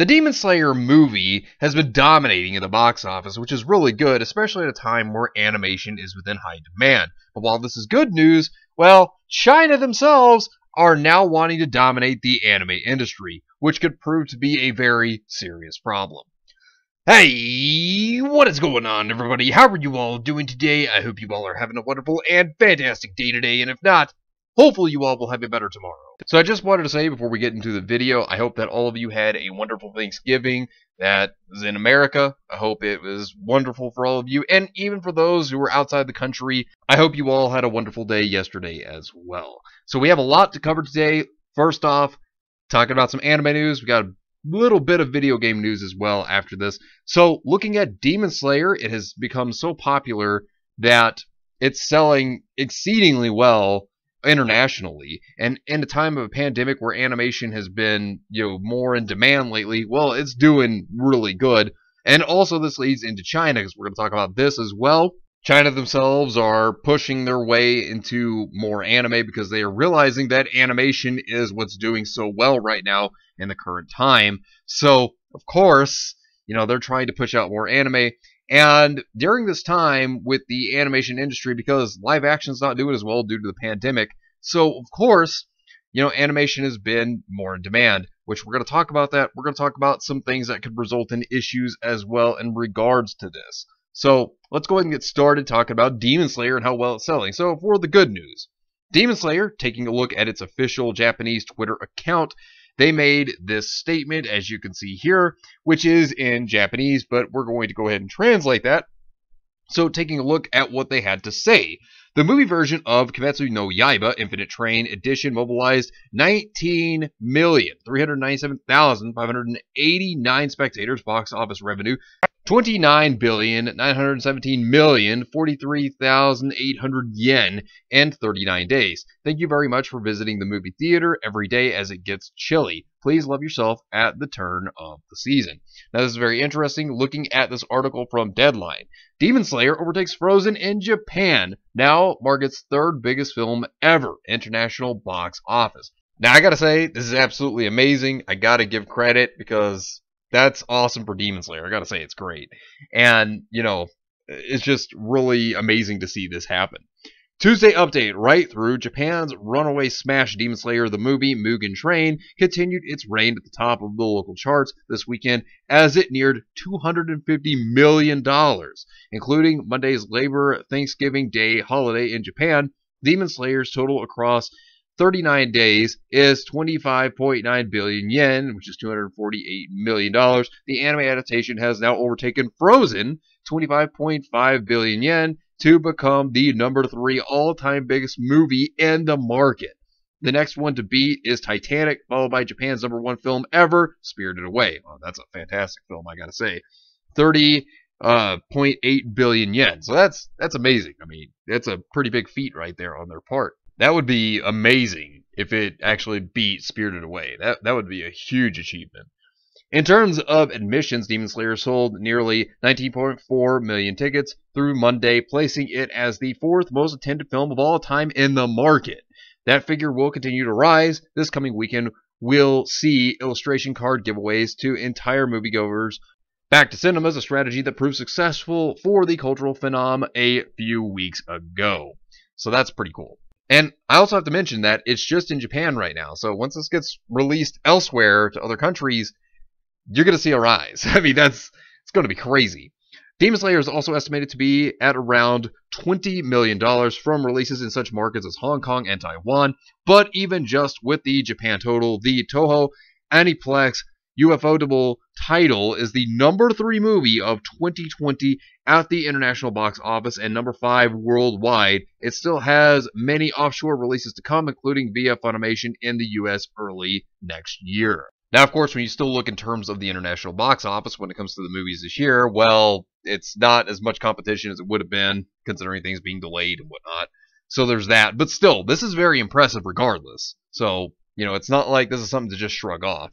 The Demon Slayer movie has been dominating in the box office, which is really good, especially at a time where animation is within high demand. But while this is good news, well, China themselves are now wanting to dominate the anime industry, which could prove to be a very serious problem. Hey, what is going on, everybody? How are you all doing today? I hope you all are having a wonderful and fantastic day today, and if not, hopefully you all will have it better tomorrow. So I just wanted to say before we get into the video, I hope that all of you had a wonderful Thanksgiving that was in America. I hope it was wonderful for all of you, and even for those who were outside the country, I hope you all had a wonderful day yesterday as well. So we have a lot to cover today. First off, talking about some anime news. We got a little bit of video game news as well after this. So looking at Demon Slayer, it has become so popular that it's selling exceedingly well internationally, and in a time of a pandemic where animation has been, more in demand lately, well, it's doing really good. And also this leads into China, because we're going to talk about this as well. China themselves are pushing their way into more anime because they are realizing that animation is what's doing so well right now in the current time. So, of course, they're trying to push out more anime. And during this time with the animation industry, because live action's not doing as well due to the pandemic, so of course, animation has been more in demand, which we're going to talk about that. We're going to talk about some things that could result in issues as well in regards to this. So let's go ahead and get started talking about Demon Slayer and how well it's selling. So for the good news, Demon Slayer, taking a look at its official Japanese Twitter account, they made this statement, as you can see here, which is in Japanese, but we're going to go ahead and translate that. So taking a look at what they had to say. The movie version of Kimetsu no Yaiba Infinite Train Edition mobilized 19,397,589 spectators, box office revenue 29,917,043,800 yen in 39 days. Thank you very much for visiting the movie theater every day as it gets chilly. Please love yourself at the turn of the season. Now, this is very interesting. Looking at this article from Deadline, Demon Slayer overtakes Frozen in Japan, now market's third biggest film ever, international box office. Now, I gotta say, this is absolutely amazing. I gotta give credit because that's awesome for Demon Slayer. I gotta say, it's great. And, it's just really amazing to see this happen. Tuesday update, right through Japan's runaway smash Demon Slayer the movie Mugen Train continued its reign at the top of the local charts this weekend as it neared $250 million. Including Monday's Labor Thanksgiving Day holiday in Japan, Demon Slayer's total across 39 days is 25.9 billion yen, which is $248 million. The anime adaptation has now overtaken Frozen, 25.5 billion yen, to become the number 3 all-time biggest movie in the market. The next one to beat is Titanic, followed by Japan's number 1 film ever, Spirited Away. Oh, that's a fantastic film, I gotta say. 30.8 billion yen. So that's amazing. I mean, that's a pretty big feat right there on their part. That would be amazing if it actually beat Spirited Away. That would be a huge achievement. In terms of admissions, Demon Slayer sold nearly 19.4 million tickets through Monday, placing it as the 4th most attended film of all time in the market. That figure will continue to rise. This coming weekend, we'll see illustration card giveaways to entire moviegoers back to cinemas, a strategy that proved successful for the cultural phenom a few weeks ago. So that's pretty cool. And I also have to mention that it's just in Japan right now. So once this gets released elsewhere to other countries, you're going to see a rise. I mean, it's going to be crazy. Demon Slayer is also estimated to be at around $20 million from releases in such markets as Hong Kong and Taiwan. But even just with the Japan total, the Toho Aniplex UFO title is the number 3 movie of 2020 at the international box office and number 5 worldwide. It still has many offshore releases to come, including via Funimation in the US early next year. Now, of course, when you still look in terms of the international box office when it comes to the movies this year, well, it's not as much competition as it would have been, considering things being delayed and whatnot. So there's that. But still, this is very impressive regardless. So, it's not like this is something to just shrug off.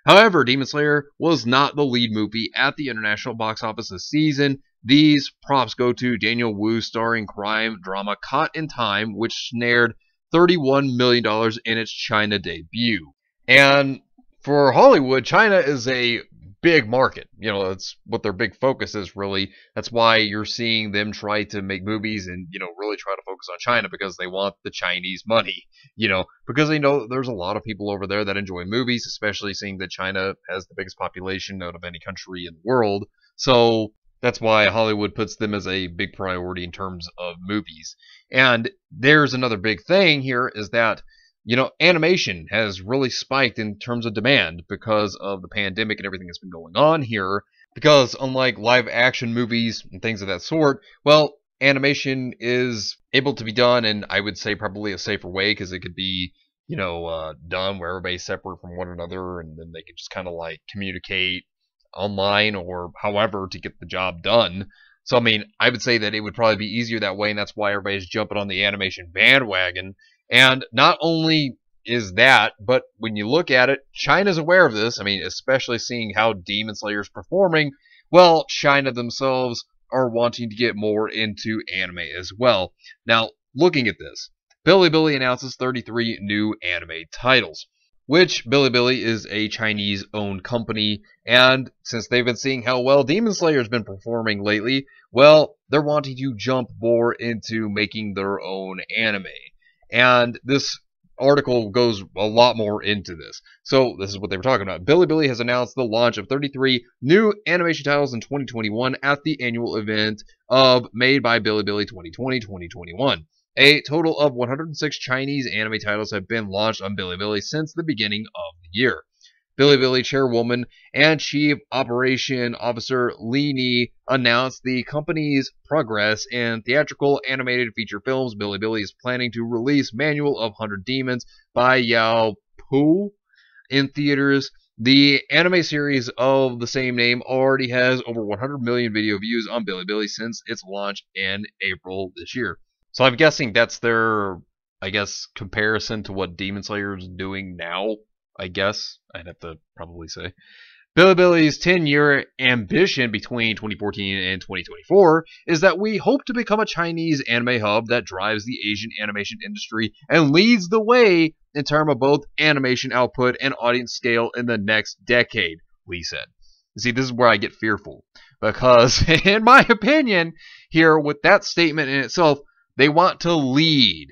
However, Demon Slayer was not the lead movie at the international box office this season. These props go to Daniel Wu's starring crime drama Caught in Time, which snared $31 million in its China debut. And for Hollywood, China is a big market. You know, that's what their big focus is, really. That's why you're seeing them try to make movies and, you know, really try to focus on China because they want the Chinese money, you know, because they know there's a lot of people over there that enjoy movies, especially seeing that China has the biggest population out of any country in the world. So that's why Hollywood puts them as a big priority in terms of movies. And there's another big thing here is that, you know, animation has really spiked in terms of demand because of the pandemic and everything that's been going on here. Because unlike live action movies and things of that sort, well, animation is able to be done in, I would say, probably a safer way because it could be, you know, done where everybody's separate from one another and then they can just kind of like communicate online or however to get the job done. So, I mean, I would say that it would probably be easier that way, and that's why everybody's jumping on the animation bandwagon. And not only is that, but when you look at it, China's aware of this. I mean, especially seeing how Demon Slayer's performing. Well, China themselves are wanting to get more into anime as well. Now, looking at this, Bilibili announces 33 new anime titles, which Bilibili is a Chinese-owned company, and since they've been seeing how well Demon Slayer's been performing lately, well, they're wanting to jump more into making their own anime. And this article goes a lot more into this. So this is what they were talking about. Bilibili has announced the launch of 33 new animation titles in 2021 at the annual event of Made by Bilibili 2020-2021. A total of 106 Chinese anime titles have been launched on Bilibili since the beginning of the year. Bilibili chairwoman and chief operation officer Li Ni announced the company's progress in theatrical animated feature films. Bilibili is planning to release Manual of 100 Demons by Yao Pu in theaters. The anime series of the same name already has over 100 million video views on Bilibili since its launch in April this year. So I'm guessing that's their, I guess, comparison to what Demon Slayer is doing now. I guess I'd have to probably say. Bilibili's 10-year ambition between 2014 and 2024 is that we hope to become a Chinese anime hub that drives the Asian animation industry and leads the way in terms of both animation output and audience scale in the next decade, Lee said. You see, this is where I get fearful because, in my opinion, here with that statement in itself, they want to lead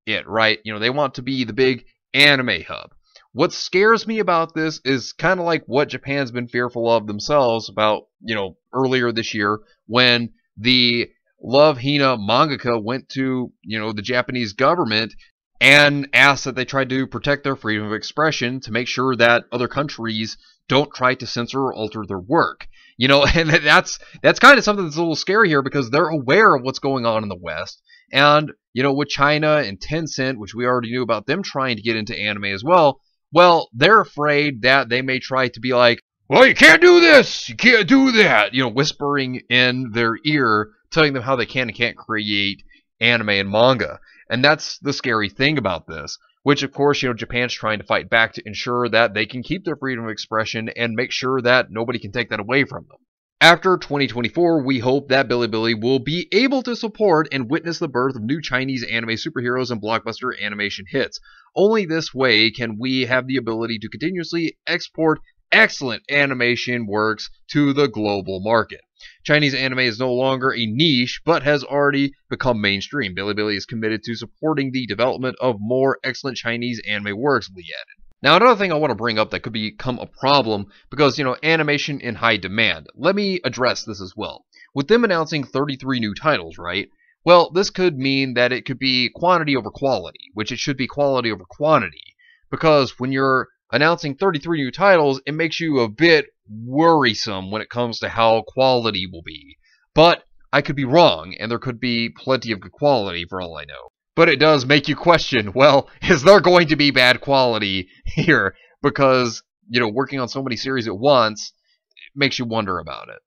it, right? You know, they want to be the big anime hub. What scares me about this is kind of like what Japan's been fearful of themselves about, you know, earlier this year when the Love Hina mangaka went to, you know, the Japanese government and asked that they try to protect their freedom of expression to make sure that other countries don't try to censor or alter their work. You know, and that's kind of something that's a little scary here because they're aware of what's going on in the West. And, you know, with China and Tencent, which we already knew about them trying to get into anime as well, well, they're afraid that they may try to be like, well, you can't do this, you can't do that, you know, whispering in their ear, telling them how they can and can't create anime and manga. And that's the scary thing about this, which, of course, you know, Japan's trying to fight back to ensure that they can keep their freedom of expression and make sure that nobody can take that away from them. After 2024, we hope that Bilibili will be able to support and witness the birth of new Chinese anime superheroes and blockbuster animation hits. Only this way can we have the ability to continuously export excellent animation works to the global market. Chinese anime is no longer a niche, but has already become mainstream. Bilibili is committed to supporting the development of more excellent Chinese anime works, Lee added. Now, another thing I want to bring up that could become a problem because, you know, animation in high demand. Let me address this as well. With them announcing 33 new titles, right? Well, this could mean that it could be quantity over quality, which it should be quality over quantity. Because when you're announcing 33 new titles, it makes you a bit worrisome when it comes to how quality will be. But I could be wrong, and there could be plenty of good quality for all I know. But it does make you question, well, is there going to be bad quality here? Because, you know, working on so many series at once, it makes you wonder about it.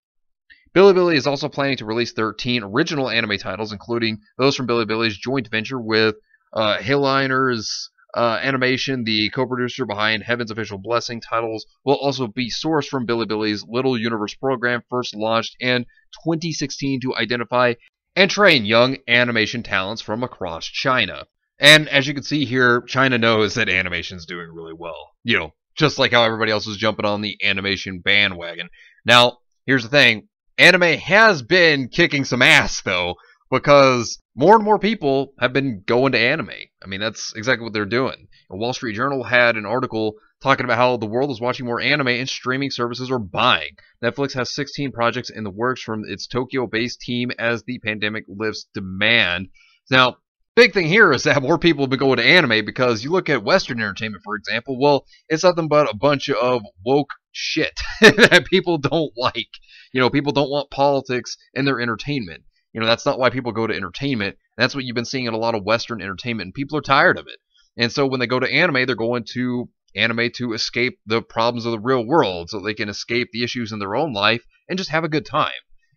Bilibili is also planning to release 13 original anime titles, including those from Bilibili's joint venture with Hillliner's Animation, the co-producer behind Heaven's Official Blessing. Titles will also be sourced from Bilibili's Little Universe program, first launched in 2016 to identify and train young animation talents from across China. And as you can see here, China knows that animation is doing really well. You know, just like how everybody else is jumping on the animation bandwagon. Now, here's the thing. Anime has been kicking some ass, though, because more and more people have been going to anime. I mean, that's exactly what they're doing. The Wall Street Journal had an article talking about how the world is watching more anime and streaming services are buying. Netflix has 16 projects in the works from its Tokyo-based team as the pandemic lifts demand. Now, big thing here is that more people have been going to anime because you look at Western entertainment, for example, well, it's nothing but a bunch of woke shit that people don't like. You know, people don't want politics in their entertainment. You know, that's not why people go to entertainment. That's what you've been seeing in a lot of Western entertainment, and people are tired of it. And so when they go to anime, they're going to anime to escape the problems of the real world so they can escape the issues in their own life and just have a good time.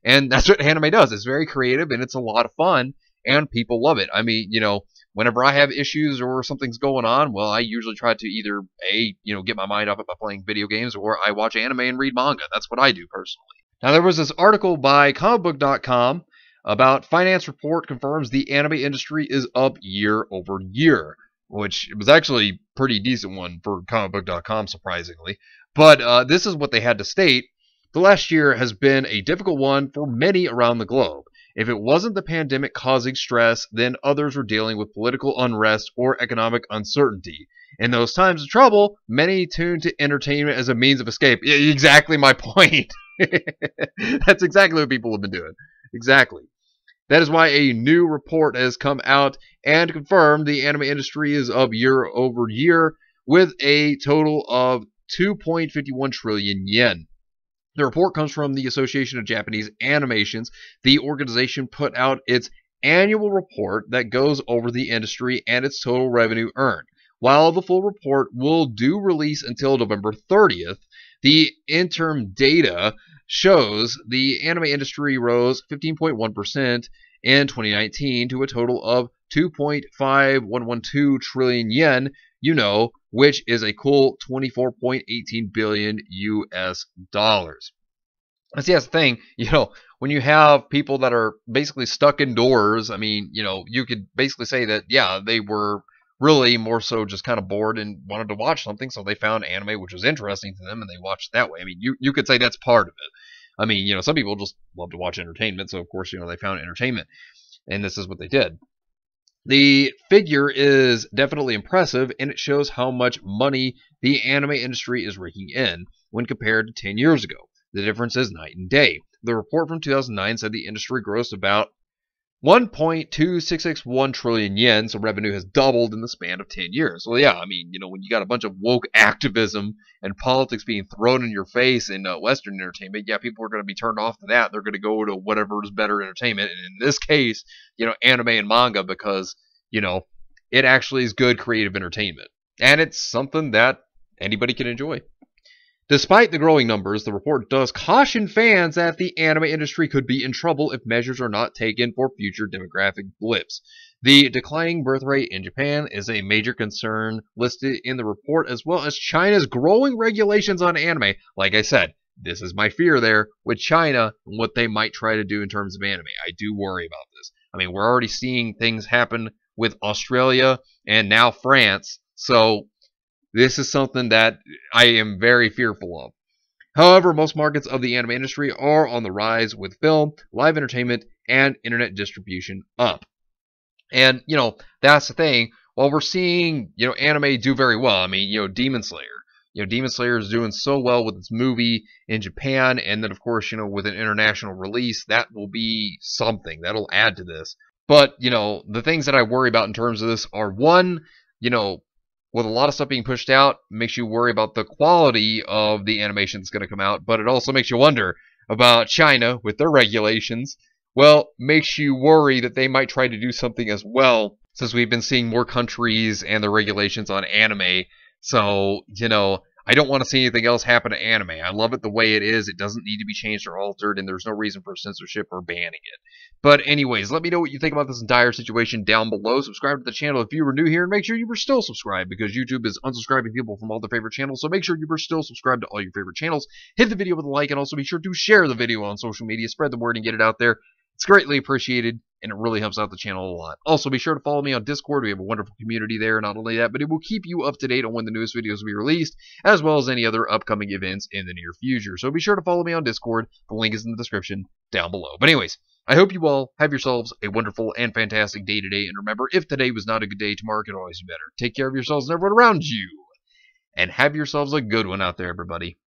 And that's what anime does. It's very creative, and it's a lot of fun, and people love it. I mean, you know, whenever I have issues or something's going on, well, I usually try to either, get my mind off it by playing video games, or I watch anime and read manga. That's what I do personally. Now, there was this article by comicbook.com about finance report confirms the anime industry is up year over year, which was actually a pretty decent one for comicbook.com, surprisingly. But this is what they had to state. The last year has been a difficult one for many around the globe. If it wasn't the pandemic causing stress, then others were dealing with political unrest or economic uncertainty. In those times of trouble, many tune to entertainment as a means of escape. Exactly my point. That's exactly what people have been doing. Exactly. That is why a new report has come out and confirmed the anime industry is up year over year with a total of 2.51 trillion yen. The report comes from the Association of Japanese Animations. The organization put out its annual report that goes over the industry and its total revenue earned. While the full report will do release until November 30th, the interim data shows the anime industry rose 15.1% in 2019 to a total of 2.5112 trillion yen, which is a cool 24.18 billion US dollars. See, that's the thing, when you have people that are basically stuck indoors, I mean, you could basically say that, yeah, they were really more so just kind of bored and wanted to watch something, so they found anime which was interesting to them and they watched it that way. I mean, you could say that's part of it. I mean, some people just love to watch entertainment, so of course, they found entertainment, and this is what they did. The figure is definitely impressive, and it shows how much money the anime industry is raking in when compared to 10 years ago. The difference is night and day. The report from 2009 said the industry grossed about 1.2661 trillion yen, so revenue has doubled in the span of 10 years. So yeah, I mean, when you got a bunch of woke activism and politics being thrown in your face in Western entertainment, yeah, people are going to be turned off to that. They're going to go to whatever is better entertainment, and in this case, anime and manga, because, it actually is good creative entertainment. And it's something that anybody can enjoy. Despite the growing numbers, the report does caution fans that the anime industry could be in trouble if measures are not taken for future demographic blips. The declining birth rate in Japan is a major concern listed in the report, as well as China's growing regulations on anime. Like I said, this is my fear there with China and what they might try to do in terms of anime. I do worry about this. I mean, we're already seeing things happen with Australia and now France, so this is something that I am very fearful of. However, most markets of the anime industry are on the rise with film, live entertainment, and internet distribution up. And, that's the thing. While we're seeing, anime do very well, I mean, Demon Slayer. Demon Slayer is doing so well with its movie in Japan, and then, of course, with an international release, that will be something. That'll add to this. But, the things that I worry about in terms of this are, one, with a lot of stuff being pushed out, makes you worry about the quality of the animation that's going to come out, but it also makes you wonder about China with their regulations. Well, makes you worry that they might try to do something as well, since we've been seeing more countries and their regulations on anime. So, I don't want to see anything else happen to anime. I love it the way it is. It doesn't need to be changed or altered, and there's no reason for censorship or banning it. But anyways, let me know what you think about this entire situation down below. Subscribe to the channel if you were new here, and make sure you were still subscribed, because YouTube is unsubscribing people from all their favorite channels. So make sure you were still subscribed to all your favorite channels. Hit the video with a like, and also be sure to share the video on social media. Spread the word and get it out there. It's greatly appreciated, and it really helps out the channel a lot. Also, be sure to follow me on Discord. We have a wonderful community there. Not only that, but it will keep you up to date on when the newest videos will be released, as well as any other upcoming events in the near future. So be sure to follow me on Discord. The link is in the description down below. But anyways, I hope you all have yourselves a wonderful and fantastic day today. And remember, if today was not a good day, tomorrow can always be better. Take care of yourselves and everyone around you. And have yourselves a good one out there, everybody.